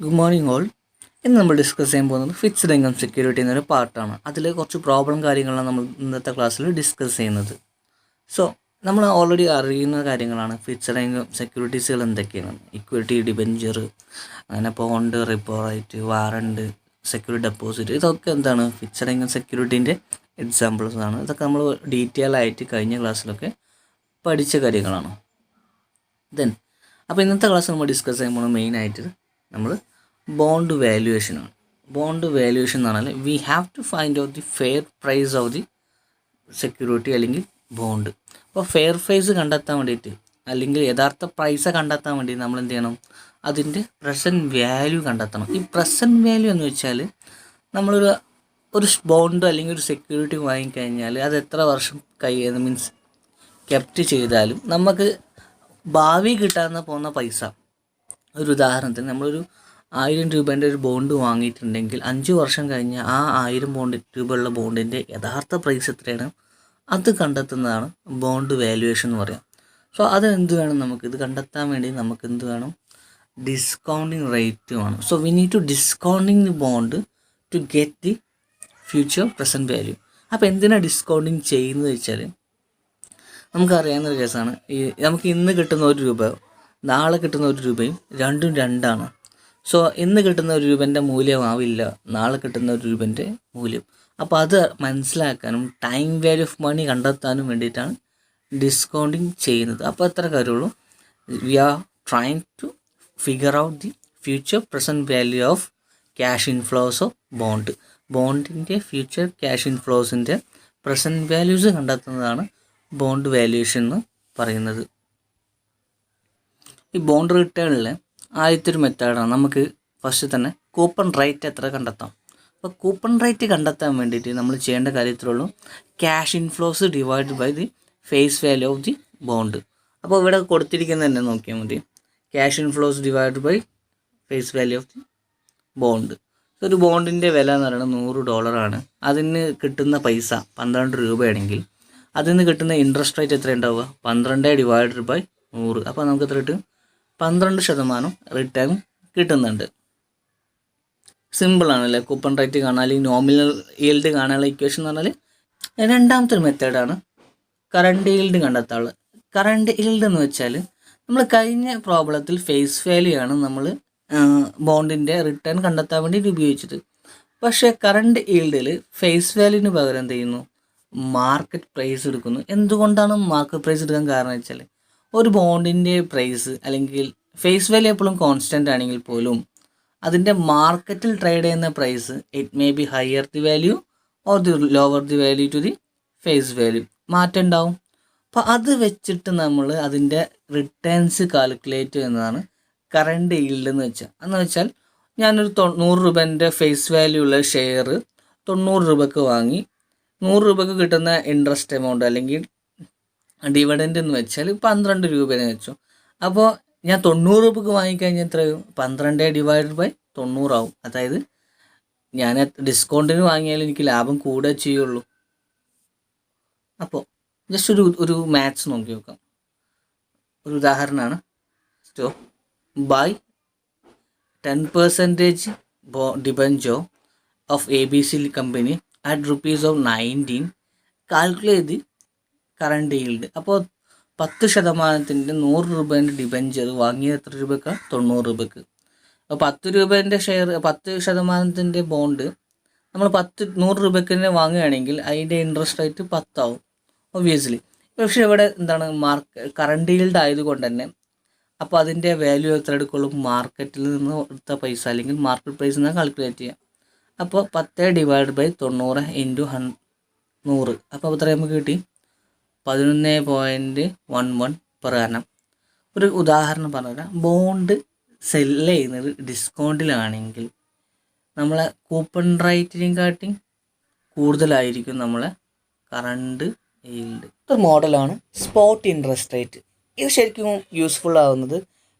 Good morning all. ഇന്ന് നമ്മൾ discuss ചെയ്യാൻ പോകുന്നത് ഫിക്സ്ഡ് ഇൻകം സെക്യൂരിറ്റി എന്നൊരു പാർട്ടാണ്. അതിൽ കുറച്ച് പ്രോബ്ലം കാര്യങ്ങളാണ് നമ്മൾ ഇന്നത്തെ ക്ലാസ്സിൽ ഡിസ്കസ് ചെയ്യുന്നത്. സോ നമ്മൾ ഓൾറെഡി അറിയുന്ന കാര്യങ്ങളാണ് ഫിക്സ്ഡ് ഇൻകം സെക്യൂരിറ്റീസുകൾ എന്തൊക്കെയാണ്. ഇക്വിറ്റി, ഡിബെഞ്ചർ, അങ്ങനെ bond, repo rate, warrant, security deposit, ഇതൊക്കെ എന്താണ് ഫിക്സ്ഡ് ഇൻകം സെക്യൂരിറ്റീൻ്റെ എക്സാമ്പിൾസ് ആണ്. ഇതൊക്കെ നമ്മൾ ഡീറ്റെയിൽ ആയിട്ട് കഴിഞ്ഞ ക്ലാസ്സിലൊക്കെ പഠിച്ച കാര്യങ്ങളാണ്. അപ്പോൾ ഇന്നത്തെ ക്ലാസ് നമ്മൾ ഡിസ്കസ് ചെയ്യുമ്പോൾ മെയിനായിട്ട് നമ്മൾ ബോണ്ട് വാല്യുവേഷനാണ്. ബോണ്ട് വാല്യുവേഷൻ എന്ന് പറഞ്ഞാൽ we have to find out the fair price of the security അല്ലെങ്കിൽ ബോണ്ട്. അപ്പോൾ ഫെയർ പ്രൈസ് കണ്ടെത്താൻ വേണ്ടിയിട്ട് അല്ലെങ്കിൽ യഥാർത്ഥ പ്രൈസ് കണ്ടെത്താൻ വേണ്ടി നമ്മൾ എന്ത് ചെയ്യണം, അതിൻ്റെ പ്രസൻറ്റ് വാല്യൂ കണ്ടെത്തണം. ഈ പ്രസൻറ്റ് വാല്യൂ എന്ന് വെച്ചാൽ ഒരു ബോണ്ട് അല്ലെങ്കിൽ ഒരു സെക്യൂരിറ്റി വാങ്ങിക്കഴിഞ്ഞാൽ അത് എത്ര വർഷം മീൻസ് കെപ്റ്റ് ചെയ്താലും നമുക്ക് ഭാവി കിട്ടാൻ പോകുന്ന പൈസ. ഒരു ഉദാഹരണത്തിന് നമ്മളൊരു 1000 രൂപേൻ്റെ ഒരു ബോണ്ട് വാങ്ങിയിട്ടുണ്ടെങ്കിൽ 5 വർഷം കഴിഞ്ഞ് ആ 1000 രൂപയുള്ള ബോണ്ടിൻ്റെ യഥാർത്ഥ പ്രൈസ് എത്രയാണ് അത് കണ്ടെത്തുന്നതാണ് ബോണ്ട് വാല്യുവേഷൻ എന്ന് പറയാം. സോ അത് എന്ത് വേണം, നമുക്കിത് കണ്ടെത്താൻ വേണ്ടി നമുക്ക് എന്ത് വേണം, ഡിസ്കൗണ്ടിങ് റേറ്റ് വേണം. So we need to discounting the bond to get the future present value. അപ്പോൾ എന്തിനാണ് ഡിസ്കൗണ്ടിങ് ചെയ്യുന്നത് വെച്ചാൽ നമുക്കറിയാവുന്നൊരു കേസാണ്. നമുക്ക് ഇന്ന് കിട്ടുന്ന 1 രൂപ നാളെ കിട്ടുന്ന 1 രൂപയും രണ്ടും രണ്ടാണ്. സോ ഇന്ന് കിട്ടുന്ന 1 രൂപേൻ്റെ മൂല്യമാവില്ല നാളെ കിട്ടുന്ന 1 രൂപേൻ്റെ മൂല്യം. അപ്പോൾ അത് മനസ്സിലാക്കാനും ടൈം വാല്യൂ ഓഫ് മണി കണ്ടെത്താനും വേണ്ടിയിട്ടാണ് ഡിസ്കൗണ്ടിങ് ചെയ്യുന്നത്. അപ്പോൾ എത്ര കാര്യമുള്ളൂ, we are trying to figure out the future present value of cash inflows of bond. ബോണ്ടിൻ്റെ ഫ്യൂച്ചർ ക്യാഷ് ഇൻഫ്ലോസിൻ്റെ പ്രസൻറ്റ് വാല്യൂസ് കണ്ടെത്തുന്നതാണ് ബോണ്ട് വാല്യുവേഷൻ എന്ന് പറയുന്നത്. ഈ ബോണ്ട് റിട്ടേണിൽ ആദ്യത്തെ ഒരു മെത്തേഡാണ്. നമുക്ക് ഫസ്റ്റ് തന്നെ കൂപ്പൺ റേറ്റ് എത്ര കണ്ടെത്താം. അപ്പോൾ കൂപ്പൺ റേറ്റ് കണ്ടെത്താൻ വേണ്ടിയിട്ട് നമ്മൾ ചെയ്യേണ്ട കാര്യത്തിലുള്ളൂ cash inflows divide by the face value of the bond. അപ്പോൾ ഇവിടെ കൊടുത്തിരിക്കുന്നത് തന്നെ നോക്കിയാൽ മതി, cash inflows divide by face value of the bond. ഒരു ബോണ്ടിൻ്റെ വില എന്ന് പറയുന്നത് $100 അതിന് കിട്ടുന്ന പൈസ 12 രൂപയാണെങ്കിൽ അതിൽ നിന്ന് കിട്ടുന്ന ഇൻട്രസ്റ്റ് റേറ്റ് എത്ര ഉണ്ടാവുക, 12 ഡിവൈഡഡ് ബൈ 100. അപ്പോൾ നമുക്ക് എത്ര കിട്ടും, 12% റിട്ടേൺ കിട്ടുന്നുണ്ട്. സിമ്പിളാണല്ലേ കൂപ്പൺ റേറ്റ് കാണാൻ അല്ലെങ്കിൽ നോമിനൽ ഈൽഡ് കാണാനുള്ള ഇക്വേഷൻ എന്ന് പറഞ്ഞാൽ. രണ്ടാമത്തെ ഒരു മെത്തേഡാണ് കറണ്ട് ഈൽഡ് കണ്ടെത്താനുള്ളത്. കറണ്ട് ഈൽഡ് എന്ന് വെച്ചാൽ നമ്മൾ കഴിഞ്ഞ പ്രോബ്ലത്തിൽ ഫേസ് വാല്യൂ ആണ് നമ്മൾ ബോണ്ടിൻ്റെ റിട്ടേൺ കണ്ടെത്താൻ വേണ്ടിയിട്ട് ഉപയോഗിച്ചത്. പക്ഷേ കറണ്ട് ഈൽഡിൽ ഫേസ് വാല്യൂവിന് പകരം എന്ത് ചെയ്യുന്നു, മാർക്കറ്റ് പ്രൈസ് എടുക്കുന്നു. എന്തുകൊണ്ടാണ് മാർക്കറ്റ് പ്രൈസ് എടുക്കാൻ കാരണം വെച്ചാൽ ഒരു ബോണ്ടിൻ്റെ പ്രൈസ് അല്ലെങ്കിൽ ഫേസ് വാല്യൂ എപ്പോഴും കോൺസ്റ്റൻ്റ് ആണെങ്കിൽ പോലും അതിൻ്റെ മാർക്കറ്റിൽ ട്രേഡ് ചെയ്യുന്ന price it may be higher the value or the lower the value to the face value, മാറ്റം ഉണ്ടാവും. അപ്പോൾ അത് വെച്ചിട്ട് നമ്മൾ അതിൻ്റെ റിട്ടേൺസ് കാൽക്കുലേറ്റ് ചെയ്യുന്നതാണ് കറണ്ട് ഈൽഡ് എന്ന് വെച്ചാൽ ഞാനൊരു 100 രൂപേൻ്റെ ഫേസ് വാല്യൂ ഉള്ള ഷെയർ 90 രൂപയ്ക്ക് വാങ്ങി 100 രൂപയ്ക്ക് കിട്ടുന്ന ഇൻട്രസ്റ്റ് എമൗണ്ട് അല്ലെങ്കിൽ ഡിവിഡൻഡ് എന്ന് വെച്ചാൽ 12 രൂപയെന്ന് വെച്ചു. അപ്പോൾ ഞാൻ 90 രൂപയ്ക്ക് വാങ്ങിക്കഴിഞ്ഞാൽ എത്രയും 12 ഡിവൈഡഡ് ബൈ 90 ആവും. അതായത് ഞാൻ ഡിസ്കൗണ്ടിന് വാങ്ങിയാൽ എനിക്ക് ലാഭം കൂടെ ചെയ്യുള്ളൂ. അപ്പോൾ ജസ്റ്റ് ഒരു മാത്സ് നോക്കി നോക്കാം. ഒരു ഉദാഹരണമാണ്, buy 10% debenture of ABC company at ₹19, calculate the current yield. അപ്പോൾ 10% 100 രൂപേൻ്റെ ഡിബഞ്ചർ വാങ്ങിയത് എത്ര രൂപയ്ക്കാണ്, 90 രൂപയ്ക്ക്. അപ്പോൾ 10 രൂപേൻ്റെ ഷെയർ 10% ബോണ്ട് നമ്മൾ 100 രൂപയ്ക്ക് തന്നെ വാങ്ങുകയാണെങ്കിൽ അതിൻ്റെ ഇൻട്രസ്റ്റ് റേറ്റ് 10 ആവും ഒബ്വിയസ്ലി. പക്ഷേ ഇവിടെ എന്താണ് കറണ്ട് ഈൽഡ് ആയതുകൊണ്ട് തന്നെ അപ്പോൾ അതിൻ്റെ വാല്യൂ എത്ര എടുക്കുള്ളൂ, മാർക്കറ്റിൽ നിന്ന് എടുത്ത പൈസ അല്ലെങ്കിൽ മാർക്കറ്റ് പ്രൈസിൽ നിന്ന് കാൽക്കുലേറ്റ് ചെയ്യാം. അപ്പോൾ 10 ഡിവൈഡ് ബൈ 90 ഇൻറ്റു 100. അപ്പോൾ എത്ര നമുക്ക് കിട്ടി, 11.11 പെർ ആനം. ഒരു ഉദാഹരണം പറഞ്ഞുതരാം. ബോണ്ട് സെല്ല് ചെയ്യുന്നത് ഡിസ്കൗണ്ടിലാണെങ്കിൽ നമ്മളെ കൂപ്പൺ റേറ്റിനെക്കാട്ടി കൂടുതലായിരിക്കും നമ്മളെ കറണ്ട് ഈൽഡ്. ഒരു മോഡലാണ് സ്പോട്ട് ഇൻട്രസ്റ്റ് റേറ്റ്. ഇത് ശരിക്കും യൂസ്ഫുൾ ആവുന്നത്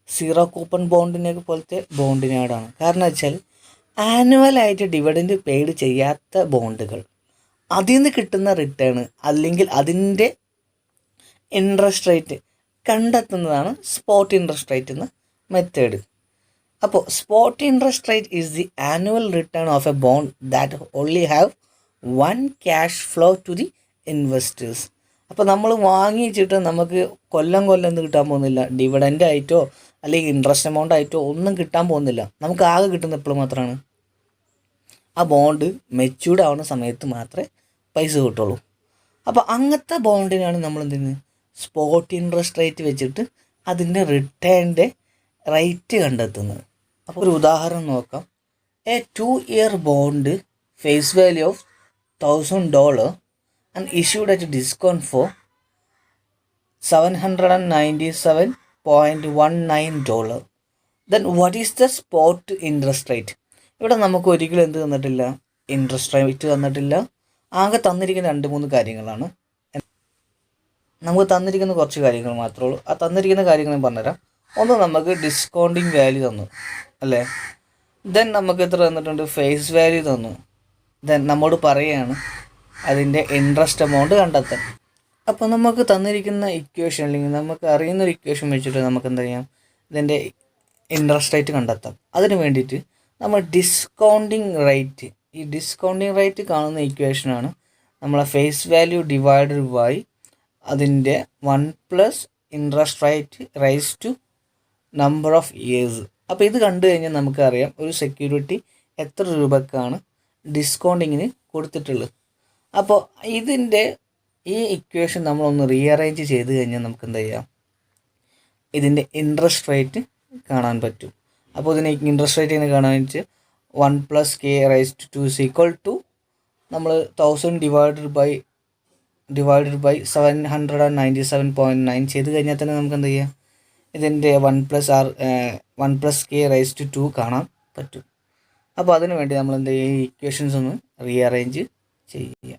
സീറോ കൂപ്പൺ ബോണ്ടിനെ പോലത്തെ ബോണ്ടിനോടാണ്. കാരണം വെച്ചാൽ ആനുവലായിട്ട് ഡിവിഡൻഡ് പെയ്ഡ് ചെയ്യാത്ത ബോണ്ടുകൾ, അതിൽ നിന്ന് കിട്ടുന്ന റിട്ടേൺ അല്ലെങ്കിൽ അതിൻ്റെ ഇൻട്രസ്റ്റ് റേറ്റ് കണ്ടെത്തുന്നതാണ് സ്പോട്ട് ഇൻട്രസ്റ്റ് റേറ്റ് എന്ന മെത്തേഡ്. അപ്പോൾ spot interest rate is the annual return of a bond that only have one cash flow to the investors. അപ്പോൾ നമ്മൾ വാങ്ങി വെച്ചിട്ട് നമുക്ക് കൊല്ലം കൊല്ലം ഒന്നും കിട്ടാൻ പോകുന്നില്ല, ഡിവിഡൻ്റ് ആയിട്ടോ അല്ലെങ്കിൽ ഇൻട്രസ്റ്റ് എമൗണ്ട് ആയിട്ടോ ഒന്നും കിട്ടാൻ പോകുന്നില്ല. നമുക്ക് ആകെ കിട്ടുന്ന എപ്പോഴും മാത്രമാണ് ആ ബോണ്ട് മെച്യൂർഡ് ആവുന്ന സമയത്ത് മാത്രമേ പൈസ കിട്ടുള്ളൂ. അപ്പോൾ അങ്ങനത്തെ ബോണ്ടിനാണ് നമ്മൾ എന്ത് ചെയ്യുന്നത്, സ്പോട്ട് ഇൻട്രസ്റ്റ് റേറ്റ് വെച്ചിട്ട് അതിൻ്റെ റിട്ടേണിൻ്റെ റേറ്റ് കണ്ടെത്തുന്നത്. അപ്പോൾ ഒരു ഉദാഹരണം നോക്കാം. A 2-year bond face value of $1,000 and issued at a discount for $797.19. Then what is the spot interest rate? ഇവിടെ നമുക്ക് ഒരിക്കലും എന്ത് തന്നിട്ടില്ല, ഇൻട്രസ്റ്റ് റേറ്റ് തന്നിട്ടില്ല. ആകെ തന്നിരിക്കുന്ന 2-3 കാര്യങ്ങളാണ്. നമുക്ക് തന്നിരിക്കുന്ന കുറച്ച് കാര്യങ്ങൾ മാത്രമേ ഉള്ളൂ. ആ തന്നിരിക്കുന്ന കാര്യങ്ങൾ ഞാൻ പറഞ്ഞുതരാം. ഒന്ന്, നമുക്ക് ഡിസ്കൗണ്ടിങ് വാല്യൂ തന്നു അല്ലേ. ദെൻ നമുക്ക് എത്ര തന്നിട്ടുണ്ട്, ഫേസ് വാല്യൂ തന്നു. ദെൻ നമ്മോട് പറയുകയാണ് അതിൻ്റെ ഇൻട്രസ്റ്റ് എമൗണ്ട് കണ്ടെത്താൻ. അപ്പോൾ നമുക്ക് തന്നിരിക്കുന്ന ഇക്വേഷൻ അല്ലെങ്കിൽ നമുക്ക് അറിയുന്നൊരു ഇക്വേഷൻ വെച്ചിട്ട് നമുക്ക് എന്താ ചെയ്യാം, ഇതിൻ്റെ ഇൻട്രസ്റ്റ് റേറ്റ് കണ്ടെത്താം. അതിന് വേണ്ടിയിട്ട് നമ്മൾ ഡിസ്കൗണ്ടിങ് റേറ്റ്, ഈ ഡിസ്കൗണ്ടിങ് റേറ്റ് കാണുന്ന ഇക്വേഷനാണ് നമ്മളെ ഫേസ് വാല്യൂ ഡിവൈഡഡ് ബൈ അതിൻ്റെ 1+ interest rate raise to number of years. അപ്പോൾ ഇത് കണ്ടു കഴിഞ്ഞാൽ നമുക്കറിയാം ഒരു സെക്യൂരിറ്റി എത്ര രൂപക്കാണ് ഡിസ്കൗണ്ടിങ്ങിന് കൊടുത്തിട്ടുള്ളത്. അപ്പോൾ ഇതിൻ്റെ ഈ ഇക്വേഷൻ നമ്മളൊന്ന് റീഅറേഞ്ച് ചെയ്ത് കഴിഞ്ഞാൽ നമുക്ക് എന്താ ചെയ്യാം, ഇതിൻ്റെ ഇൻട്രസ്റ്റ് റേറ്റ് കാണാൻ പറ്റും. അപ്പോൾ ഇതിന് ഇൻട്രസ്റ്റ് റേറ്റ് എന്ന് കാണാൻ വെച്ചാൽ 1+ k raised to 2 is equal to നമ്മൾ 1000 ഡിവൈഡഡ് ബൈ 797.9 ചെയ്ത് കഴിഞ്ഞാൽ തന്നെ നമുക്ക് എന്താ ചെയ്യാം, ഇതിൻ്റെ 1+ k raised to 2 കാണാൻ പറ്റും. അപ്പോൾ അതിന് വേണ്ടി നമ്മൾ എന്താ ചെയ്യുക, ഈ ഇക്വേഷൻസ് ഒന്ന് റീഅറേഞ്ച് ചെയ്യുക.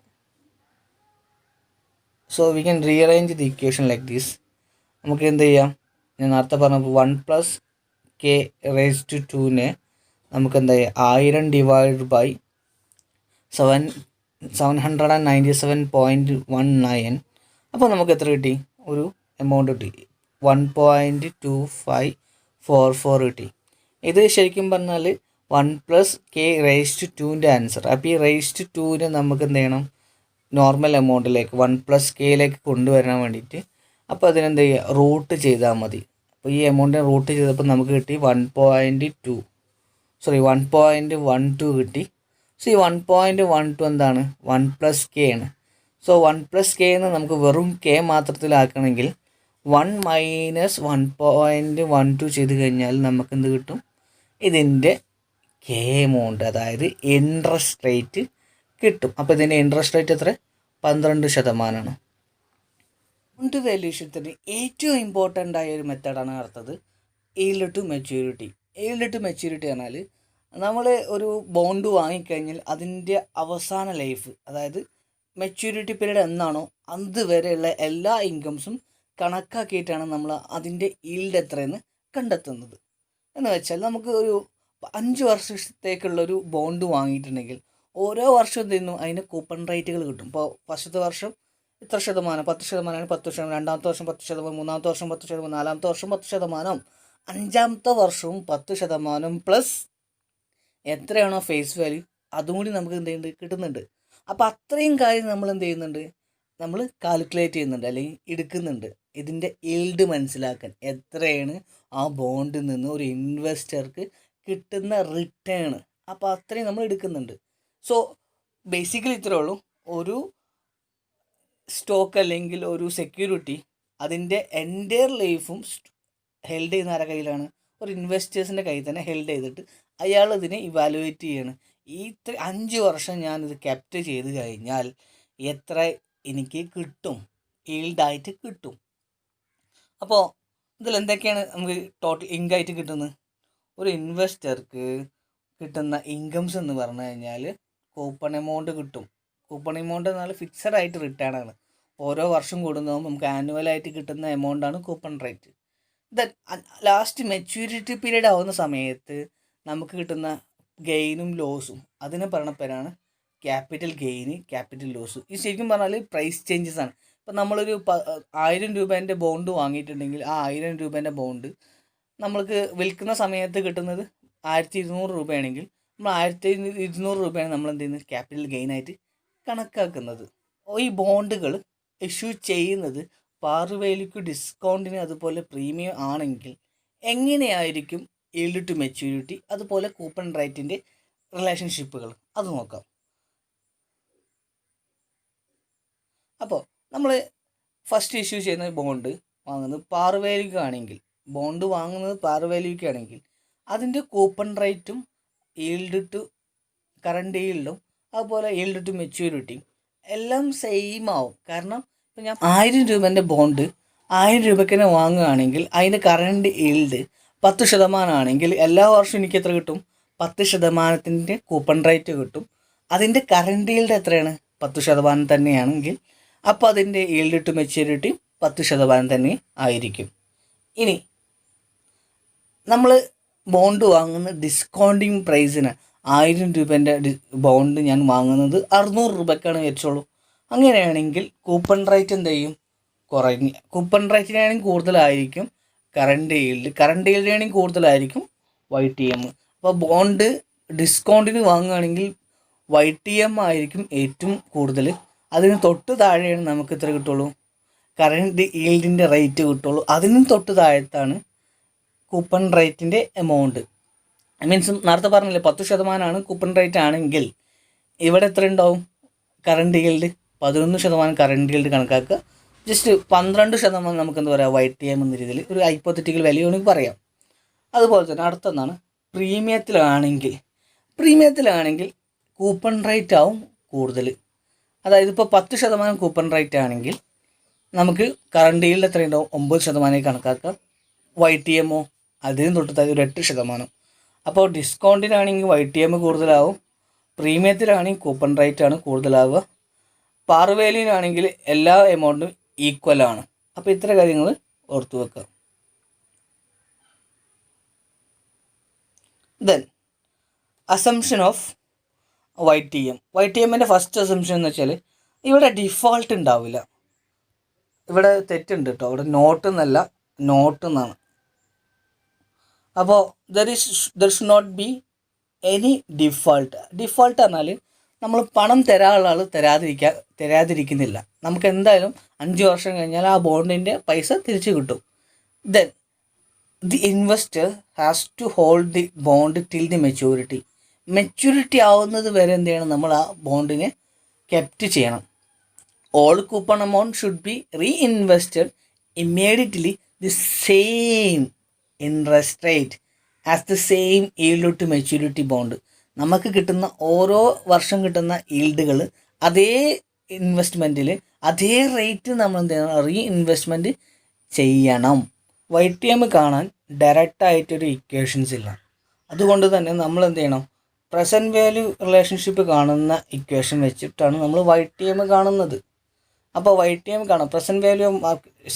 So we can rearrange the equation like this. നമുക്ക് എന്ത് ചെയ്യാം, ഞാൻ നേരത്തെ പറഞ്ഞപ്പോൾ 1+ k raised to 2നെ നമുക്ക് എന്താ ചെയ്യുക, 1000 ഡിവൈഡ് ബൈ 797.19. അപ്പോൾ നമുക്ക് എത്ര കിട്ടി, ഒരു എമൗണ്ട് കിട്ടി, 1.2544 കിട്ടി. ഇത് ശരിക്കും പറഞ്ഞാൽ 1+ k raised to 2ൻ്റെ ആൻസർ. അപ്പോൾ ഈ raised to 2നെ നമുക്ക് എന്ത് ചെയ്യണം, നോർമൽ എമൗണ്ടിലേക്ക് 1+ kയിലേക്ക് കൊണ്ടുവരാൻ വേണ്ടിയിട്ട് അപ്പോൾ അതിനെന്ത് ചെയ്യുക, റൂട്ട് ചെയ്താൽ മതി. അപ്പോൾ ഈ എമൗണ്ടിനെ റൂട്ട് ചെയ്തപ്പോൾ നമുക്ക് കിട്ടി 1.12 കിട്ടി. സോ ഈ 1.12 എന്താണ്, 1+ k ആണ്. സോ 1+ k എന്ന് നമുക്ക് വെറും k മാത്രത്തിലാക്കണമെങ്കിൽ 1 - 1.12 ചെയ്ത് കഴിഞ്ഞാൽ നമുക്ക് എന്ത് കിട്ടും, ഇതിൻ്റെ k എമൗണ്ട്, അതായത് ഇൻട്രസ്റ്റ് റേറ്റ് കിട്ടും. അപ്പോൾ ഇതിൻ്റെ ഇൻട്രസ്റ്റ് റേറ്റ് എത്ര, 12%. ബോണ്ട് വാല്യൂഷത്തിന് ഏറ്റവും ഇമ്പോർട്ടൻ്റ് ആയ ഒരു മെത്തേഡാണ് അടുത്തത്, yield to maturity. Yield to maturity പറഞ്ഞാൽ നമ്മൾ ഒരു ബോണ്ട് വാങ്ങിക്കഴിഞ്ഞാൽ അതിൻ്റെ അവസാന ലൈഫ്, അതായത് മെച്യൂരിറ്റി പീരീഡ് എന്നാണോ അതുവരെയുള്ള എല്ലാ ഇൻകംസും കണക്കാക്കിയിട്ടാണ് നമ്മൾ അതിൻ്റെ ഈൽഡ് എത്രയെന്ന് കണ്ടെത്തുന്നത്. എന്ന് വെച്ചാൽ നമുക്ക് ഒരു 5 വർഷത്തേക്കുള്ളൊരു ബോണ്ട് വാങ്ങിയിട്ടുണ്ടെങ്കിൽ ഓരോ വർഷവും എന്ത് ചെയ്യുന്നു, അതിന് കൂപ്പൺ റേറ്റുകൾ കിട്ടും. ഇപ്പോൾ ഫസ്റ്റത്തെ വർഷം ഇത്ര ശതമാനം, 10%, 10%, രണ്ടാമത്തെ വർഷം 10%, മൂന്നാമത്തെ വർഷം 10%, നാലാമത്തെ വർഷം 10%, അഞ്ചാമത്തെ വർഷവും 10% പ്ലസ് എത്രയാണോ ഫേസ് വാല്യൂ അതും കൂടി നമുക്ക് എന്ത് ചെയ്യുന്നുണ്ട്, കിട്ടുന്നുണ്ട്. അപ്പോൾ അത്രയും കാര്യം നമ്മൾ എന്ത് ചെയ്യുന്നുണ്ട്, നമ്മൾ കാൽക്കുലേറ്റ് ചെയ്യുന്നുണ്ട് അല്ലെങ്കിൽ എടുക്കുന്നുണ്ട്, ഇതിൻ്റെ ഈൽഡ് മനസ്സിലാക്കാൻ എത്രയാണ് ആ ബോണ്ടിൽ നിന്ന് ഒരു ഇൻവെസ്റ്റർക്ക് കിട്ടുന്ന റിട്ടേൺ. അപ്പോൾ അത്രയും നമ്മൾ എടുക്കുന്നുണ്ട്. സോ ബേസിക്കലി ഇത്രേ ഉള്ളൂ, ഒരു സ്റ്റോക്ക് അല്ലെങ്കിൽ ഒരു സെക്യൂരിറ്റി അതിൻ്റെ എൻ്റയർ ലൈഫും ഹെൽഡ് ചെയ്യുന്ന ആരുടെ കയ്യിലാണ്, ഒരു ഇൻവെസ്റ്റേഴ്സിൻ്റെ കയ്യിൽ തന്നെ ഹെൽഡ് ചെയ്തിട്ട് അയാൾ ഇതിനെ ഇവാലുവേറ്റ് ചെയ്യണം. ഈ 5 വർഷം ഞാനിത് ക്യാപ്റ്റ് ചെയ്ത് കഴിഞ്ഞാൽ എത്ര എനിക്ക് കിട്ടും, ഈൽഡായിട്ട് കിട്ടും. അപ്പോൾ ഇതിലെന്തൊക്കെയാണ് നമുക്ക് ടോട്ടൽ ഇൻകമായിട്ട് കിട്ടുന്നത്, ഒരു ഇൻവെസ്റ്റർക്ക് കിട്ടുന്ന ഇൻകംസ് എന്ന് പറഞ്ഞു കഴിഞ്ഞാൽ കൂപ്പൺ എമൗണ്ട് കിട്ടും. കൂപ്പൺ എമൗണ്ട് എന്നാൽ ഫിക്സഡ് ആയിട്ട് റിട്ടേൺ ആണ്, ഓരോ വർഷം കൂടുന്നതും നമുക്ക് ആനുവലായിട്ട് കിട്ടുന്ന എമൗണ്ടാണ് coupon rate. Then last maturity period ആവുന്ന സമയത്ത് നമുക്ക് കിട്ടുന്ന ഗെയിനും ലോസും, അതിനെ പറഞ്ഞ പേരാണ് ക്യാപിറ്റൽ ഗെയിന്, ക്യാപിറ്റൽ ലോസ്. ഇത് ശരിക്കും പറഞ്ഞാൽ പ്രൈസ് ചേഞ്ചസ് ആണ്. ഇപ്പം നമ്മളൊരു 1000 രൂപേൻ്റെ ബോണ്ട് വാങ്ങിയിട്ടുണ്ടെങ്കിൽ ആ 1000 രൂപേൻ്റെ ബോണ്ട് നമ്മൾക്ക് വിൽക്കുന്ന സമയത്ത് കിട്ടുന്നത് 1200 രൂപയാണെങ്കിൽ നമ്മൾ 1200 രൂപയാണ് നമ്മൾ എന്ത് ചെയ്യുന്നത് ക്യാപിറ്റൽ ഗെയിൻ ആയിട്ട് കണക്കാക്കുന്നത്. ഈ ബോണ്ടുകൾ ഇഷ്യൂ ചെയ്യുന്നത് പാർ വാല്യൂക്ക് ഡിസ്കൗണ്ടിന് അതുപോലെ പ്രീമിയം ആണെങ്കിൽ എങ്ങനെയായിരിക്കും ഈൽഡ് ടു മെച്യൂരിറ്റി അതുപോലെ കൂപ്പൺ റേറ്റിൻ്റെ റിലേഷൻഷിപ്പുകൾ അത് നോക്കാം. അപ്പോൾ നമ്മൾ ഫസ്റ്റ് ഇഷ്യൂ ചെയ്യുന്ന ബോണ്ട് വാങ്ങുന്നത് പാർ വാല്യൂക്ക് ആണെങ്കിൽ, ബോണ്ട് വാങ്ങുന്നത് പാർ വാല്യൂക്ക് ആണെങ്കിൽ അതിൻ്റെ കൂപ്പൺ റേറ്റും ഈൽഡ് ടു കറണ്ട് ഈൽഡും അതുപോലെ ഈൽഡ് ടു മെച്യൂരിറ്റിയും എല്ലാം സെയിം ആവും. കാരണം ഇപ്പം ഞാൻ 1000 രൂപേൻ്റെ ബോണ്ട് 1000 രൂപയ്ക്ക് തന്നെ വാങ്ങുകയാണെങ്കിൽ അതിൻ്റെ കറണ്ട് ഈൽഡ് 10% ആണെങ്കിൽ എല്ലാ വർഷവും എനിക്ക് എത്ര കിട്ടും? 10% കൂപ്പൺ റേറ്റ് കിട്ടും. അതിൻ്റെ കറണ്ട് ഈൽഡ് എത്രയാണ്? 10% തന്നെയാണെങ്കിൽ അപ്പോൾ അതിൻ്റെ ഈൽഡ് ടു മെച്യൂരിറ്റി 10% തന്നെ ആയിരിക്കും. ഇനി നമ്മൾ ബോണ്ട് വാങ്ങുന്ന ഡിസ്കൗണ്ടിങ് പ്രൈസിന് 1000 രൂപേൻ്റെ ബോണ്ട് ഞാൻ വാങ്ങുന്നത് 600 രൂപയ്ക്കാണ് വെച്ചോളൂ. അങ്ങനെയാണെങ്കിൽ കൂപ്പൺ റേറ്റ് എന്ത് ചെയ്യും? കുറഞ്ഞ് കൂപ്പൺ റേറ്റിനാണെങ്കിൽ കൂടുതലായിരിക്കും കറണ്ട് ഈൽഡിനാണെങ്കിൽ കൂടുതലായിരിക്കും YTM. അപ്പോൾ ബോണ്ട് ഡിസ്കൗണ്ടിന് വാങ്ങുകയാണെങ്കിൽ YTM ആയിരിക്കും ഏറ്റവും കൂടുതൽ. അതിന് തൊട്ട് താഴെയാണ് നമുക്ക് ഇത്ര കിട്ടുള്ളൂ, കറണ്ട് ഈൽഡിൻ്റെ റേറ്റ് കിട്ടുള്ളൂ. അതിനും തൊട്ട് താഴത്താണ് കൂപ്പൺ റേറ്റിൻ്റെ എമൗണ്ട്. മീൻസ് നേരത്തെ പറഞ്ഞില്ലേ 10% കൂപ്പൺ റേറ്റ് ആണെങ്കിൽ ഇവിടെ എത്ര ഉണ്ടാവും? കറണ്ട് ഈൽഡ് 11% കറണ്ട് ഈൽഡ് കണക്കാക്കുക. ജസ്റ്റ് 12% നമുക്ക് എന്താ പറയുക YTM എന്ന രീതിയിൽ ഒരു ഹൈപ്പോത്തറ്റിക്കൽ വാല്യൂ വേണമെങ്കിൽ പറയാം. അതുപോലെ തന്നെ അടുത്തൊന്നാണ് പ്രീമിയത്തിലാണെങ്കിൽ കൂപ്പൺ റേറ്റ് ആവും കൂടുതൽ. അതായത് ഇപ്പോൾ 10% കൂപ്പൺ റേറ്റ് ആണെങ്കിൽ നമുക്ക് കറണ്ട് ഈൽഡ് എത്ര ഉണ്ടാവും? 9% കണക്കാക്കാം. YTM അതിനും തൊട്ട് ഒരു 8%. അപ്പോൾ ഡിസ്കൗണ്ടിനാണെങ്കിൽ YTM കൂടുതലാവും, പ്രീമിയത്തിലാണെങ്കിൽ കൂപ്പൺ റേറ്റാണ് കൂടുതലാവുക, പാർ വാല്യൂവിനാണെങ്കിൽ എല്ലാ എമൗണ്ടും ഈക്വലാണ്. അപ്പോൾ ഇത്ര കാര്യങ്ങൾ ഓർത്തു വെക്കുക. ദെൻ അസംഷൻ ഓഫ് YTMൻ്റെ ഫസ്റ്റ് അസംഷൻ എന്ന് വെച്ചാൽ ഇവിടെ ഡിഫോൾട്ട് ഉണ്ടാവില്ല. ഇവിടെ തെറ്റുണ്ട് കേട്ടോ, ഇവിടെ നോട്ട് എന്നല്ല നോട്ട് എന്നാണ്. അപ്പോൾ there should not be any default പറഞ്ഞാൽ നമ്മൾ പണം തരാനുള്ള ആൾ തരാതിരിക്കുന്നില്ല. നമുക്ക് എന്തായാലും 5 വർഷം കഴിഞ്ഞാൽ ആ ബോണ്ടിൻ്റെ പൈസ തിരിച്ചു കിട്ടും. Then the investor has to hold the bond till the maturity ആവുന്നത് വരെ എന്ത് ചെയ്യണം? നമ്മൾ ആ ബോണ്ടിനെ കെപ്റ്റ് ചെയ്യണം. All coupon amount should be reinvested immediately the same interest rate as the same yield to maturity bond. നമുക്ക് കിട്ടുന്ന ഓരോ വർഷം കിട്ടുന്ന ഈൽഡുകൾ അതേ ഇൻവെസ്റ്റ്മെൻറ്റിൽ അതേ റേറ്റ് നമ്മൾ എന്ത് ചെയ്യണം? റീഇൻവെസ്റ്റ്മെൻറ്റ് ചെയ്യണം. YTM കാണാൻ ഡയറക്റ്റായിട്ടൊരു ഇക്വേഷൻസ് ഇല്ല. അതുകൊണ്ട് തന്നെ നമ്മൾ എന്ത് ചെയ്യണം? പ്രസൻറ്റ് വാല്യൂ റിലേഷൻഷിപ്പ് കാണുന്ന ഇക്വേഷൻ വെച്ചിട്ടാണ് നമ്മൾ YTM കാണുന്നത്. അപ്പോൾ YTM കാണാം, പ്രസൻറ്റ് വാല്യൂ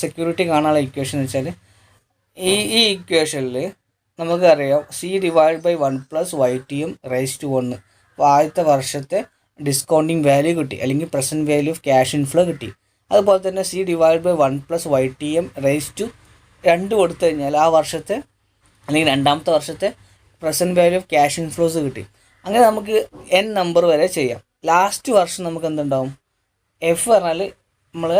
സെക്യൂരിറ്റി കാണാനുള്ള ഇക്വേഷൻ എന്ന് വെച്ചാൽ ഈ ഇക്വേഷനിൽ നമുക്കറിയാം C/1 + YTM റൈസ് ടു 1. അപ്പോൾ ആദ്യത്തെ വർഷത്തെ ഡിസ്കൗണ്ടിങ് വാല്യൂ കിട്ടി, അല്ലെങ്കിൽ present value of cash inflow കിട്ടി. അതുപോലെ തന്നെ C/1 + YTM റൈസ് ടു 2 കൊടുത്തു കഴിഞ്ഞാൽ ആ വർഷത്തെ അല്ലെങ്കിൽ രണ്ടാമത്തെ വർഷത്തെ present value of cash inflows കിട്ടി. അങ്ങനെ നമുക്ക് n നമ്പർ വരെ ചെയ്യാം. ലാസ്റ്റ് വർഷം നമുക്ക് എന്തുണ്ടാവും? F പറഞ്ഞാൽ നമ്മൾ